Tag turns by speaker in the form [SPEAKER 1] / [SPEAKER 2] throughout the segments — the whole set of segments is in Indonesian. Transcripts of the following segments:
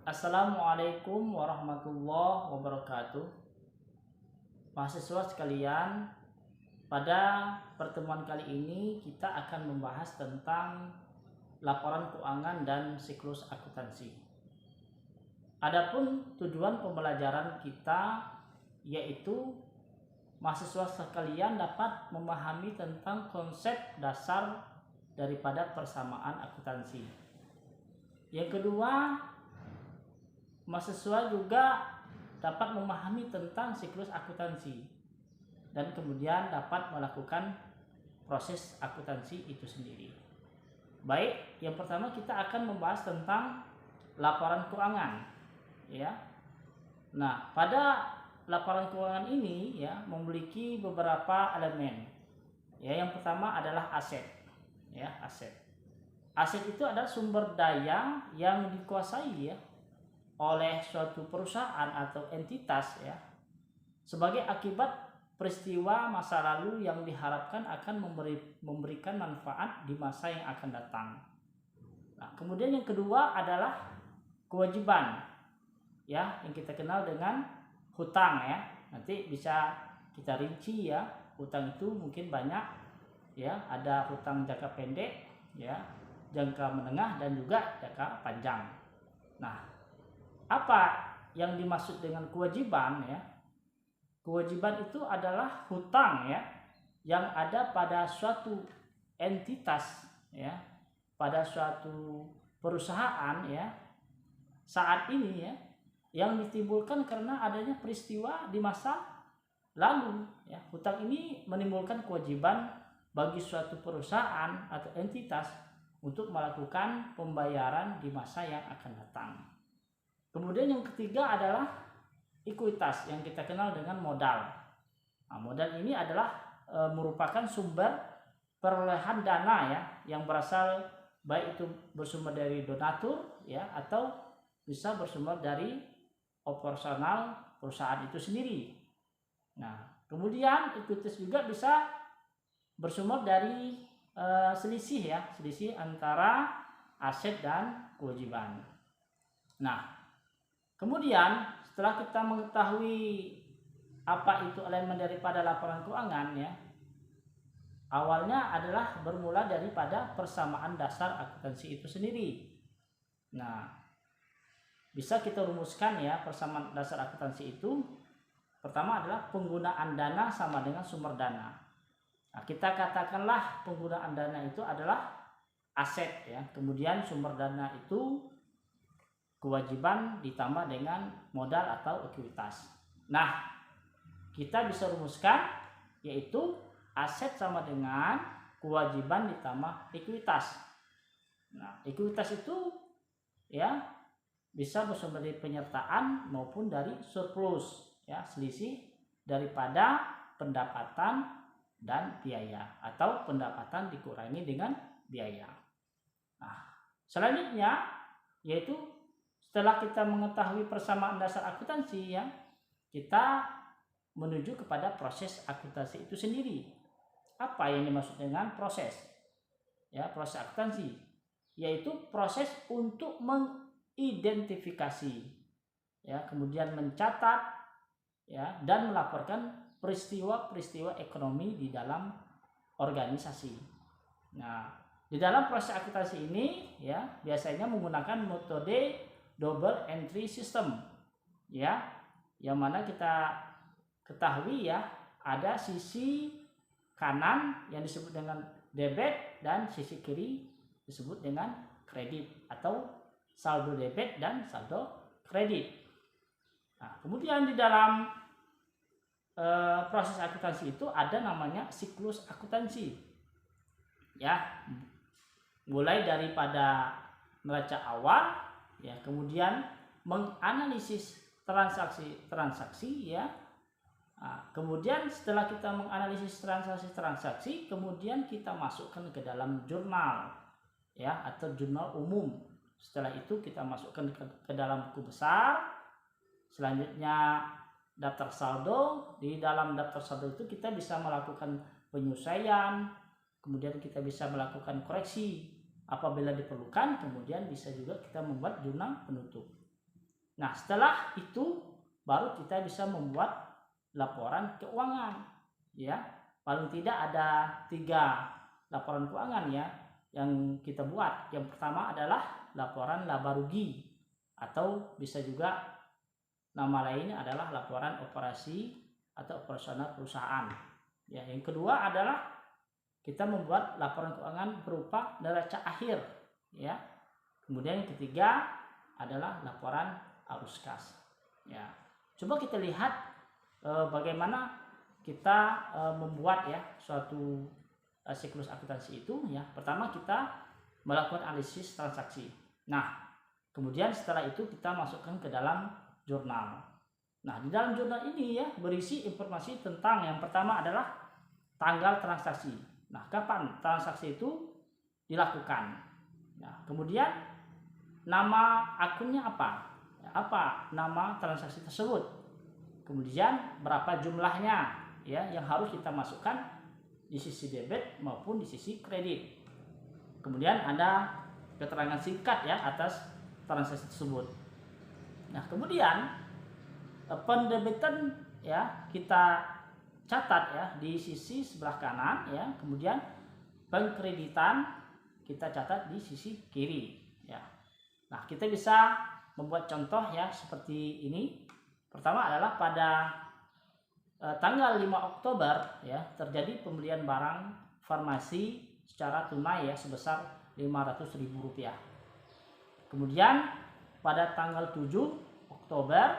[SPEAKER 1] Assalamualaikum warahmatullahi wabarakatuh. Mahasiswa sekalian, pada pertemuan kali ini kita akan membahas tentang laporan keuangan dan siklus akuntansi. Adapun tujuan pembelajaran kita yaitu mahasiswa sekalian dapat memahami tentang konsep dasar daripada persamaan akuntansi. Yang kedua, mahasiswa juga dapat memahami tentang siklus akuntansi dan kemudian dapat melakukan proses akuntansi itu sendiri. Baik, yang pertama kita akan membahas tentang laporan keuangan, ya. Nah, pada laporan keuangan ini ya memiliki beberapa elemen. Ya, yang pertama adalah aset. Ya, aset. Aset itu adalah sumber daya yang dikuasai ya oleh suatu perusahaan atau entitas ya sebagai akibat peristiwa masa lalu yang diharapkan akan memberikan manfaat di masa yang akan datang. Nah, kemudian yang kedua adalah kewajiban ya yang kita kenal dengan hutang ya. Nanti bisa kita rinci ya, hutang itu mungkin banyak ya, ada hutang jangka pendek ya, jangka menengah dan juga jangka panjang. Nah, apa yang dimaksud dengan kewajiban ya? Kewajiban itu adalah hutang ya yang ada pada suatu entitas ya, pada suatu perusahaan ya saat ini ya yang ditimbulkan karena adanya peristiwa di masa lalu ya. Hutang ini menimbulkan kewajiban bagi suatu perusahaan atau entitas untuk melakukan pembayaran di masa yang akan datang. Kemudian yang ketiga adalah ekuitas yang kita kenal dengan modal. Nah, modal ini adalah merupakan sumber perolehan dana ya yang berasal baik itu bersumber dari donatur ya atau bisa bersumber dari operasional perusahaan itu sendiri. Nah, kemudian ekuitas juga bisa bersumber dari selisih ya, selisih antara aset dan kewajiban. Nah, kemudian setelah kita mengetahui apa itu elemen daripada laporan keuangan ya, awalnya adalah bermula daripada persamaan dasar akuntansi itu sendiri. Nah, bisa kita rumuskan ya persamaan dasar akuntansi itu. Pertama adalah penggunaan dana sama dengan sumber dana. Nah, kita katakanlah penggunaan dana itu adalah aset ya, kemudian sumber dana itu kewajiban ditambah dengan modal atau ekuitas. Nah, kita bisa rumuskan yaitu aset sama dengan kewajiban ditambah ekuitas. Nah, ekuitas itu ya bisa bersumber dari penyertaan maupun dari surplus ya, selisih daripada pendapatan dan biaya atau pendapatan dikurangi dengan biaya. Nah, selanjutnya yaitu setelah kita mengetahui persamaan dasar akuntansi ya, kita menuju kepada proses akuntansi itu sendiri. Apa yang dimaksud dengan proses? Ya, proses akuntansi yaitu proses untuk mengidentifikasi ya, kemudian mencatat ya dan melaporkan peristiwa-peristiwa ekonomi di dalam organisasi. Nah, di dalam proses akuntansi ini ya biasanya menggunakan metode double entry system ya, yang mana kita ketahui ya ada sisi kanan yang disebut dengan debit dan sisi kiri disebut dengan kredit atau saldo debit dan saldo kredit. Nah, kemudian di dalam proses akuntansi itu ada namanya siklus akuntansi ya, mulai daripada neraca awal ya, kemudian menganalisis transaksi ya. Nah, kemudian setelah kita menganalisis transaksi, kemudian kita masukkan ke dalam jurnal ya atau jurnal umum. Setelah itu kita masukkan ke dalam buku besar. Selanjutnya daftar saldo. Di dalam daftar saldo itu kita bisa melakukan penyesuaian, kemudian kita bisa melakukan koreksi apabila diperlukan, kemudian bisa juga kita membuat jurnal penutup. Nah, setelah itu baru kita bisa membuat laporan keuangan, ya. Paling tidak ada 3 laporan keuangan ya yang kita buat. Yang pertama adalah laporan laba rugi, atau bisa juga nama lainnya adalah laporan operasi atau operasional perusahaan. Ya, yang kedua adalah kita membuat laporan keuangan berupa neraca akhir, ya. Kemudian yang ketiga adalah laporan arus kas. Ya, coba kita lihat bagaimana kita membuat ya suatu siklus akuntansi itu. Ya, pertama kita melakukan analisis transaksi. Nah, kemudian setelah itu kita masukkan ke dalam jurnal. Nah, di dalam jurnal ini ya berisi informasi tentang, yang pertama adalah tanggal transaksi. Nah, kapan transaksi itu dilakukan. Nah, kemudian nama akunnya apa? Apa nama transaksi tersebut? Kemudian berapa jumlahnya ya yang harus kita masukkan di sisi debit maupun di sisi kredit. Kemudian ada keterangan singkat ya atas transaksi tersebut. Nah, kemudian pendebitan ya kita catat ya di sisi sebelah kanan ya. Kemudian pengkreditan kita catat di sisi kiri ya. Nah, kita bisa membuat contoh ya seperti ini. Pertama adalah pada tanggal 5 Oktober ya terjadi pembelian barang farmasi secara tunai ya sebesar Rp500.000. Kemudian pada tanggal 7 Oktober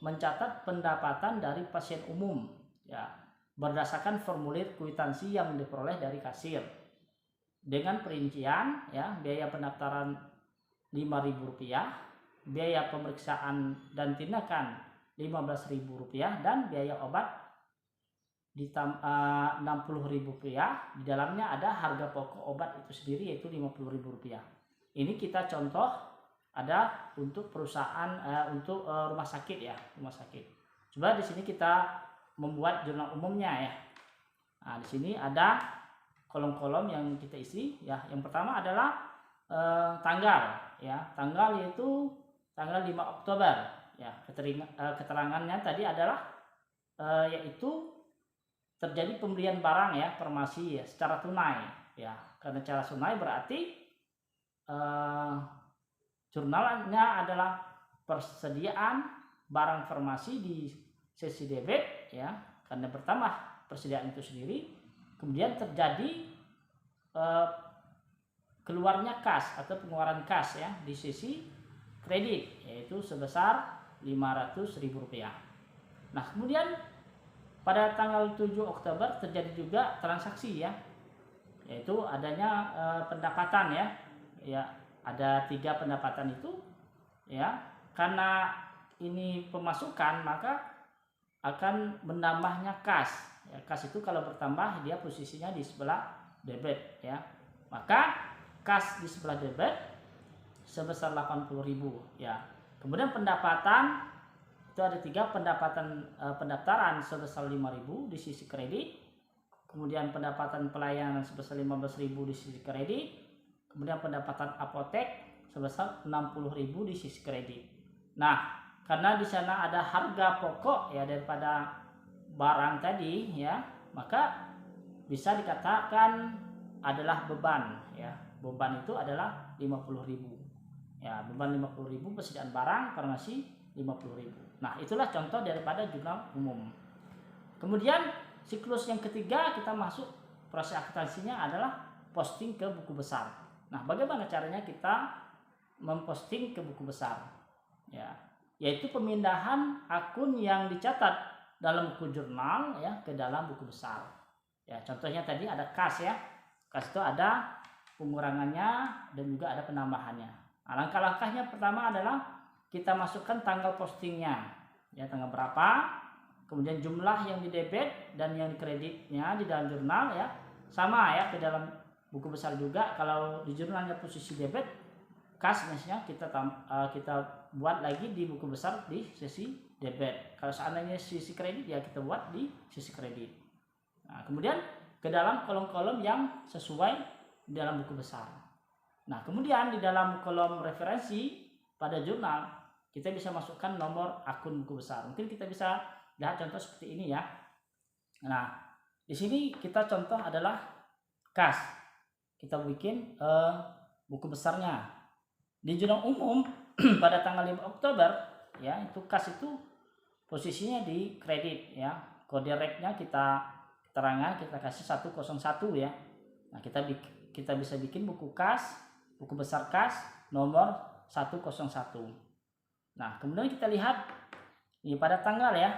[SPEAKER 1] mencatat pendapatan dari pasien umum ya berdasarkan formulir kwitansi yang diperoleh dari kasir dengan perincian ya biaya pendaftaran Rp5.000, biaya pemeriksaan dan tindakan Rp15.000 dan biaya obat Rp60.000. Di dalamnya ada harga pokok obat itu sendiri yaitu Rp50.000. Ini kita contoh ada untuk perusahaan untuk rumah sakit ya, rumah sakit. Coba di sini kita membuat jurnal umumnya ya. Nah, di sini ada kolom-kolom yang kita isi ya. Yang pertama adalah tanggal ya. Tanggal yaitu tanggal 5 Oktober ya. Keterangannya tadi adalah yaitu terjadi pembelian barang ya farmasi ya secara tunai ya. Karena cara tunai berarti jurnalnya adalah persediaan barang farmasi di sesi debit ya karena bertambah persediaan itu sendiri. Kemudian terjadi keluarnya kas atau pengeluaran kas ya di sisi kredit yaitu sebesar Rp500.000. Nah, kemudian pada tanggal 7 Oktober terjadi juga transaksi ya yaitu adanya pendapatan ya ada 3 pendapatan itu ya. Karena ini pemasukan maka akan menambahnya kas ya. Kas itu kalau bertambah dia posisinya di sebelah debit ya, maka kas di sebelah debit sebesar Rp80.000 ya. Kemudian pendapatan itu ada 3 pendapatan pendaftaran sebesar Rp5.000 di sisi kredit, kemudian pendapatan pelayanan sebesar Rp15.000 di sisi kredit, kemudian pendapatan apotek sebesar Rp60.000 di sisi kredit. Nah, karena di sana ada harga pokok ya daripada barang tadi ya, maka bisa dikatakan adalah beban ya. Beban itu adalah Rp50.000 ya. Beban Rp50.000 persediaan barang farmasi Rp50.000. Nah, itulah contoh daripada jurnal umum. Kemudian siklus yang ketiga kita masuk proses akuntansinya adalah posting ke buku besar. Nah, bagaimana caranya kita memposting ke buku besar ya, yaitu pemindahan akun yang dicatat dalam buku jurnal ya ke dalam buku besar ya. Contohnya tadi ada kas ya. Kas itu ada pengurangannya dan juga ada penambahannya. Nah, langkah-langkahnya pertama adalah kita masukkan tanggal postingnya ya, tanggal berapa, kemudian jumlah yang di debit dan yang di kreditnya di dalam jurnal ya sama ya ke dalam buku besar juga. Kalau di jurnalnya posisi debit, kas misalnya kita buat lagi di buku besar di sesi debit. Kalau seandainya sisi kredit ya kita buat di sisi kredit. Nah, kemudian ke dalam kolom-kolom yang sesuai di dalam buku besar. Nah, kemudian di dalam kolom referensi pada jurnal kita bisa masukkan nomor akun buku besar. Mungkin kita bisa lihat contoh seperti ini ya. Nah, di sini kita contoh adalah kas. Kita bikin buku besarnya. Di jurnal umum pada tanggal 5 Oktober ya, itu kas itu posisinya di kredit ya. Kode reknya kita keterangan kita kasih 101 ya. Nah, kita bisa bikin buku kas, buku besar kas nomor 101. Nah, kemudian kita lihat ini pada tanggal ya.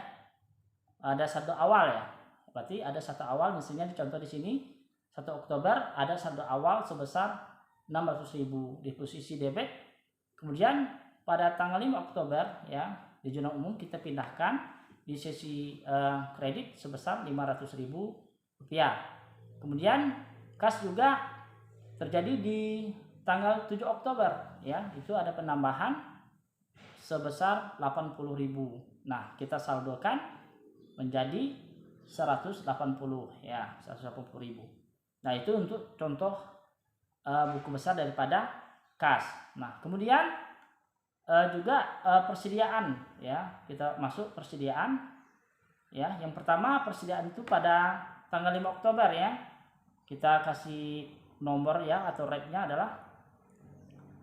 [SPEAKER 1] Ada saldo awal ya. Berarti ada saldo awal, misalnya dicontoh di sini 1 Oktober ada saldo awal sebesar 600.000 di posisi debit. Kemudian pada tanggal 5 Oktober ya, di jurnal umum kita pindahkan di sesi kredit sebesar 500.000 rupiah. Kemudian kas juga terjadi di tanggal 7 Oktober ya, itu ada penambahan sebesar 80.000. Nah, kita saldokan menjadi 180 ya, 180.000. Nah, itu untuk contoh buku besar daripada kas. Nah, kemudian juga persediaan ya, kita masuk persediaan ya. Yang pertama persediaan itu pada tanggal 5 Oktober ya, kita kasih nomor ya atau rate-nya adalah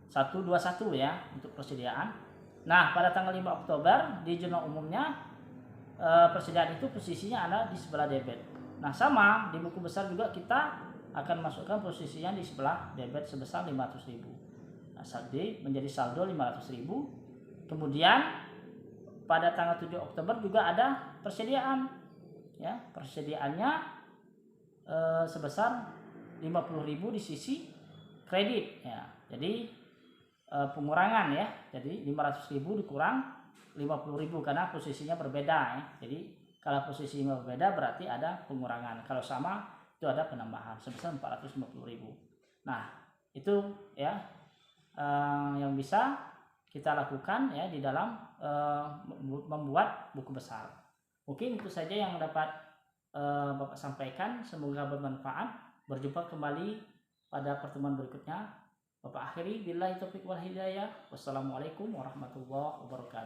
[SPEAKER 1] 121 ya untuk persediaan. Nah, pada tanggal 5 Oktober di jurnal umumnya persediaan itu posisinya ada di sebelah debit. Nah, sama di buku besar juga kita akan masukkan posisinya di sebelah debit sebesar 500.000. Nah, saldo menjadi saldo 500.000. Kemudian pada tanggal 7 Oktober juga ada persediaan ya, persediaannya sebesar 50.000 di sisi kredit ya. Jadi pengurangan ya. Jadi 500.000 dikurang 50.000 karena posisinya berbeda ya. Jadi kalau posisinya berbeda berarti ada pengurangan. Kalau sama itu ada penambahan sebesar 450.000. Nah, itu ya yang bisa kita lakukan ya di dalam membuat buku besar. Mungkin itu saja yang dapat Bapak sampaikan, semoga bermanfaat. Berjumpa kembali pada pertemuan berikutnya. Bapak akhiri billahi taufiq wal hidayah. Wassalamualaikum warahmatullahi wabarakatuh.